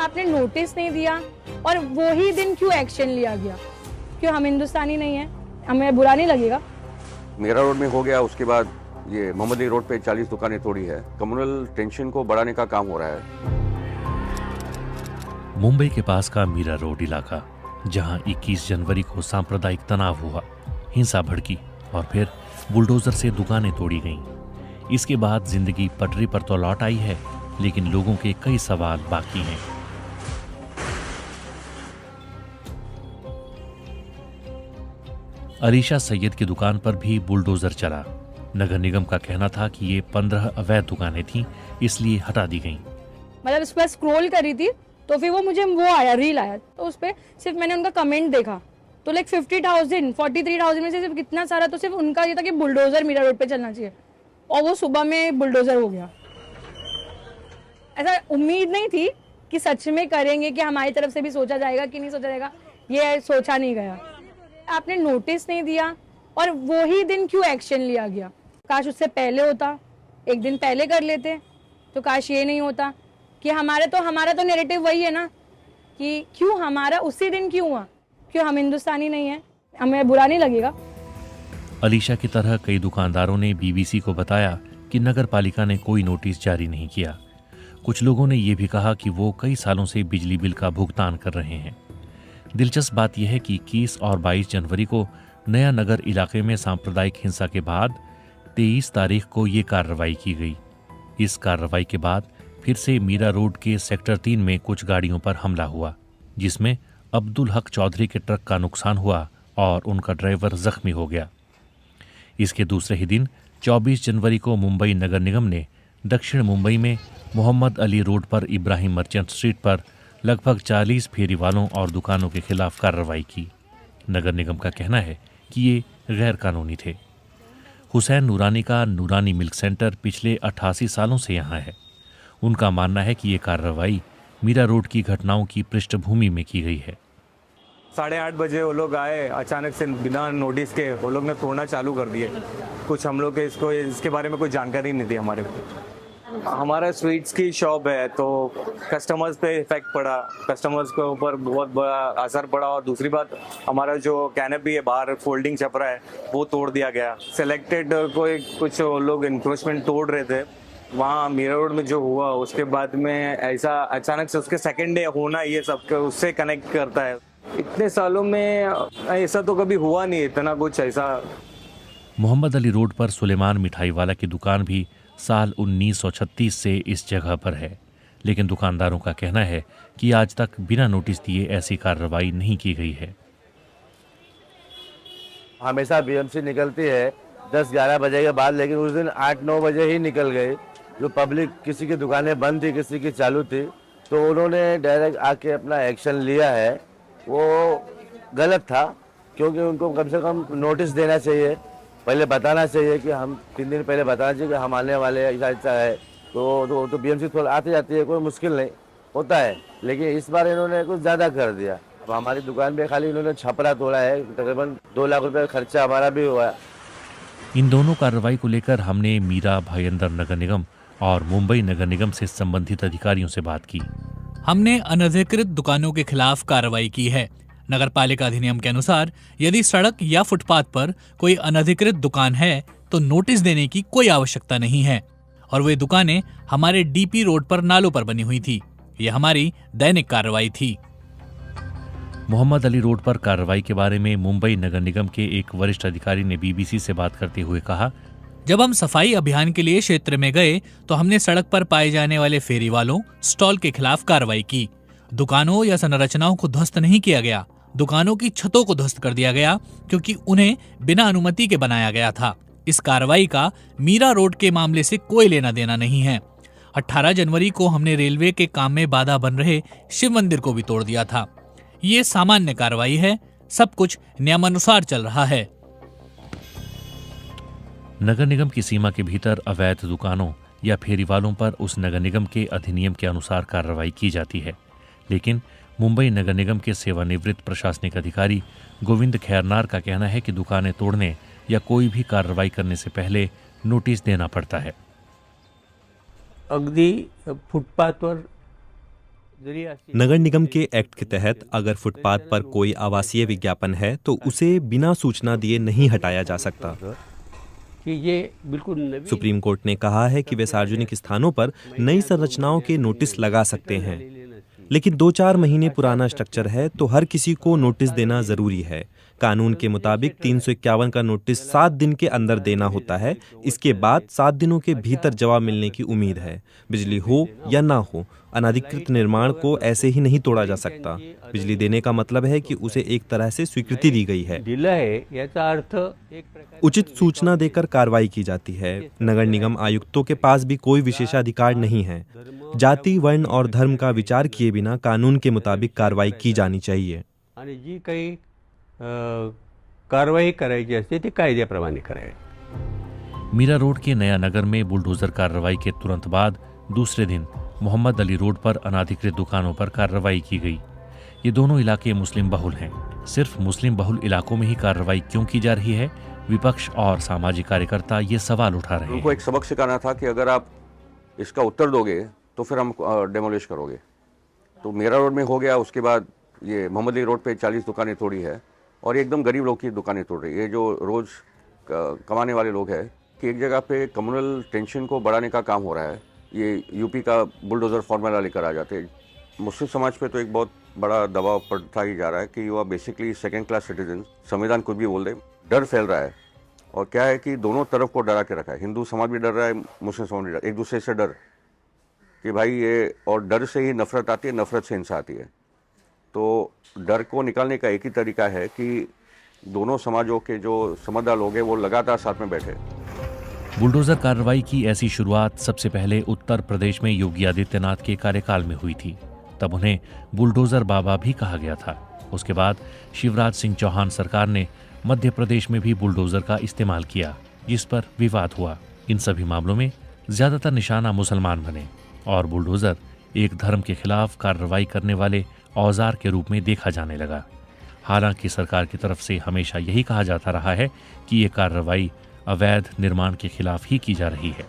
आपने नोटिस नहीं दिया और वो ही दिन क्यों एक्शन लिया गया? क्यों हम हिंदुस्तानी नहीं है? हमें बुरा नहीं लगेगा? मीरा रोड में हो गया, उसके बाद ये मोहम्मद अली रोड पे 40 दुकानें तोड़ी है। कम्युनल टेंशन को बढ़ाने का काम हो रहा है। मुंबई के पास का मीरा रोड इलाका, जहां 21 जनवरी को सांप्रदायिक तनाव हुआ, हिंसा भड़की और फिर बुलडोजर से दुकानें तोड़ी गईं। इसके बाद जिंदगी पटरी पर तो लौट आई है, लेकिन लोगों के कई सवाल बाकी हैं। अलीशा सैयद की दुकान पर भी बुलडोजर चला। नगर निगम का कहना था कि ये 15 अवैध दुकानें थीं, इसलिए हटा दी गईं। मतलब उस पर स्क्रॉल करी थी तो फिर वो आया, रील आया, तो उस पर सिर्फ मैंने उनका कमेंट देखा तो लाइक 50,000 43,000 में से सिर्फ कितना सारा तो सिर्फ उनका ये था कि बुलडोजर मीरा रोड पे चलना चाहिए, और वो सुबह में बुलडोजर हो गया। ऐसा उम्मीद नहीं थी कि सच में करेंगे, कि हमारी तरफ से भी सोचा जाएगा कि नहीं सोचा जाएगा, ये सोचा नहीं गया। आपने नोटिस नहीं दिया और वो ही दिन क्यों एक्शन लिया गया? काश उससे पहले होता, एक दिन पहले कर लेते तो काश ये नहीं होता कि हमारा तो नैरेटिव वही है ना कि क्यों हमारा उसी दिन क्यों हुआ? क्यों हम हिंदुस्तानी नहीं है? हमें बुरा नहीं लगेगा? अलीशा की तरह कई दुकानदारों ने बीबीसी को बताया कि नगर पालिका ने कोई नोटिस जारी नहीं किया। कुछ लोगों ने यह भी कहा कि वो कई सालों से बिजली बिल का भुगतान कर रहे हैं। दिलचस्प बात यह है कि 21 और 22 जनवरी को नया नगर इलाके में सांप्रदायिक हिंसा के बाद 23 तारीख को ये कार्रवाई की गई। इस कार्रवाई के बाद फिर से मीरा रोड के सेक्टर 3 में कुछ गाड़ियों पर हमला हुआ, जिसमें अब्दुल हक चौधरी के ट्रक का नुकसान हुआ और उनका ड्राइवर जख्मी हो गया। इसके दूसरे ही दिन 24 जनवरी को मुंबई नगर निगम ने दक्षिण मुंबई में मोहम्मद अली रोड पर इब्राहिम मर्चेंट स्ट्रीट पर लगभग 40 फेरी वालों और दुकानों के खिलाफ कार्रवाई की। नगर निगम का कहना है कि ये गैर कानूनी थे। हुसैन नूरानी का नूरानी मिल्क सेंटर पिछले 88 सालों से यहाँ है। उनका मानना है कि ये कार्रवाई मीरा रोड की घटनाओं की पृष्ठभूमि में की गई है। 8:30 बजे वो लोग आए, अचानक से बिना नोटिस के वो लोग ने तोड़ना चालू कर दिए। कुछ हम लोग के इसके बारे में कोई जानकारी नहीं थी हमारे को। हमारा स्वीट्स की शॉप है, तो कस्टमर्स पे इफेक्ट पड़ा, कस्टमर्स के ऊपर बहुत बड़ा असर पड़ा। और दूसरी बात, हमारा जो कैनपी है बाहर फोल्डिंग छपरा है वो तोड़ दिया गया। सिलेक्टेड कुछ लोग इंक्रोचमेंट तोड़ रहे थे वहाँ मीरा रोड में। जो हुआ उसके बाद में ऐसा अचानक से उसके सेकेंड डे होना, ये सब उससे कनेक्ट करता है। इतने सालों में ऐसा तो कभी हुआ नहीं, इतना कुछ ऐसा। मोहम्मद अली रोड पर सुलेमान मिठाई वाला की दुकान भी साल 1936 से इस जगह पर है, लेकिन दुकानदारों का कहना है कि आज तक बिना नोटिस दिए ऐसी कार्रवाई नहीं की गई है। हमेशा बीएमसी निकलती है 10-11 बजे के बाद, लेकिन उस दिन 8-9 बजे ही निकल गए। जो पब्लिक, किसी की दुकानें बंद थी, किसी की चालू थी, तो उन्होंने डायरेक्ट आके अपना एक्शन लिया है। वो गलत था, क्योंकि उनको कम से कम नोटिस देना चाहिए, पहले बताना चाहिए कि हम 3 दिन पहले बताना चाहिए कि हम आने वाले हैं, ऐसा है। तो बीएमसी थोड़ा आती जाती है, कोई मुश्किल नहीं होता है। लेकिन इस बार इन्होंने कुछ ज़्यादा कर दिया। अब हमारी दुकान पे खाली इन्होंने छपरा तोड़ा है, तकरीबन 2 लाख रुपये खर्चा हमारा भी हुआ है। इन दोनों कार्रवाई को लेकर हमने मीरा भाईंदर नगर निगम और मुंबई नगर निगम से संबंधित अधिकारियों से बात की। हमने अनधिकृत दुकानों के खिलाफ कार्रवाई की है। नगर पालिका अधिनियम के अनुसार यदि सड़क या फुटपाथ पर कोई अनधिकृत दुकान है तो नोटिस देने की कोई आवश्यकता नहीं है, और वे दुकानें हमारे डीपी रोड पर नालों पर बनी हुई थी। ये हमारी दैनिक कार्रवाई थी। मोहम्मद अली रोड पर कार्रवाई के बारे में मुंबई नगर निगम के एक वरिष्ठ अधिकारी ने बीबीसी से बात करते हुए कहा, जब हम सफाई अभियान के लिए क्षेत्र में गए तो हमने सड़क पर पाए जाने वाले फेरी वालों, स्टॉल के खिलाफ कार्रवाई की। दुकानों या संरचनाओं को ध्वस्त नहीं किया गया, दुकानों की छतों को ध्वस्त कर दिया गया, क्योंकि उन्हें बिना अनुमति के बनाया गया था। इस कार्रवाई का मीरा रोड के मामले से कोई लेना देना नहीं है। 18 जनवरी को हमने रेलवे के काम में बाधा बन रहे शिव मंदिर को भी तोड़ दिया था। ये सामान्य कार्रवाई है, सब कुछ नियमानुसार चल रहा है। नगर निगम की सीमा के भीतर अवैध दुकानों या फेरी वालों पर उस नगर निगम के अधिनियम के अनुसार कार्रवाई की जाती है, लेकिन मुंबई नगर निगम के सेवानिवृत्त प्रशासनिक अधिकारी गोविंद खैरनार का कहना है कि दुकानें तोड़ने या कोई भी कार्रवाई करने से पहले नोटिस देना पड़ता है। अगदी फुटपाथवर नगर निगम के एक्ट के तहत अगर फुटपाथ पर कोई आवासीय विज्ञापन है तो उसे बिना सूचना दिए नहीं हटाया जा सकता। कि ये बिल्कुल सुप्रीम कोर्ट ने कहा है कि वे सार्वजनिक स्थानों पर नई संरचनाओं के नोटिस लगा सकते हैं, लेकिन 2-4 महीने पुराना स्ट्रक्चर है तो हर किसी को नोटिस देना जरूरी है। कानून के मुताबिक 351 का नोटिस 7 दिन के अंदर देना होता है। इसके बाद 7 दिनों के भीतर जवाब मिलने की उम्मीद है। बिजली हो या ना हो, अनाधिकृत निर्माण को ऐसे ही नहीं तोड़ा जा सकता। बिजली देने का मतलब है कि उसे एक तरह से स्वीकृति दी गई है। दिलं है याचा अर्थ एक प्रकार उचित सूचना देकर कार्रवाई की जाती है। नगर निगम आयुक्तों के पास भी कोई विशेषाधिकार नहीं है। जाति, वर्ण और धर्म का विचार किए बिना कानून के मुताबिक कार्रवाई की जानी चाहिए। आणि जी काही कारवाई करायची असते ती कायद्याप्रमाणे करावी। मीरा रोड के नया नगर में बुलडोजर कार्रवाई के तुरंत बाद दूसरे दिन मोहम्मद अली रोड पर अनाधिकृत दुकानों पर कार्रवाई की गई। ये दोनों इलाके मुस्लिम बहुल हैं। सिर्फ मुस्लिम बहुल इलाकों में ही कार्रवाई क्यों की जा रही है? विपक्ष और सामाजिक कार्यकर्ता ये सवाल उठा रहे हैं। उनको एक सबक सिखाना था कि अगर आप इसका उत्तर दोगे तो फिर हम डेमोलिश करोगे। तो मेरा रोड में हो गया, उसके बाद ये मोहम्मद अली रोड पे 40 दुकानें तोड़ी है और एकदम गरीब लोग की दुकानें तोड़ रही है। ये जो रोज कमाने वाले लोग हैं कि एक जगह पे कम्युनल टेंशन को बढ़ाने का काम हो रहा है। ये यूपी का बुलडोजर फॉर्मूला लेकर आ जाते हैं। मुस्लिम समाज पे तो एक बहुत बड़ा दबाव पड़ता ही जा रहा है कि you are basically second class citizen. संविधान कुछ भी बोल दे, डर फैल रहा है। और क्या है कि दोनों तरफ को डरा के रखा है। हिंदू समाज भी डर रहा है, मुस्लिम समाज भी डर, एक दूसरे से डर कि भाई ये, और डर से ही नफरत आती है, नफरत से हिंसा आती है। तो डर को निकालने का एक ही तरीका है कि दोनों समाजों के जो समझदार लोग हैं वो लगातार साथ में बैठे। बुलडोजर कार्रवाई की ऐसी शुरुआत सबसे पहले उत्तर प्रदेश में योगी आदित्यनाथ के कार्यकाल में हुई थी। तब उन्हें बुलडोजर बाबा भी कहा गया था। उसके बाद शिवराज सिंह चौहान सरकार ने मध्य प्रदेश में भी बुलडोजर का इस्तेमाल किया, जिस पर विवाद हुआ। इन सभी मामलों में ज्यादातर निशाना मुसलमान बने और बुलडोजर एक धर्म के खिलाफ कार्रवाई करने वाले औजार के रूप में देखा जाने लगा। हालांकि सरकार की तरफ से हमेशा यही कहा जाता रहा है कि ये कार्रवाई अवैध निर्माण के खिलाफ ही की जा रही है।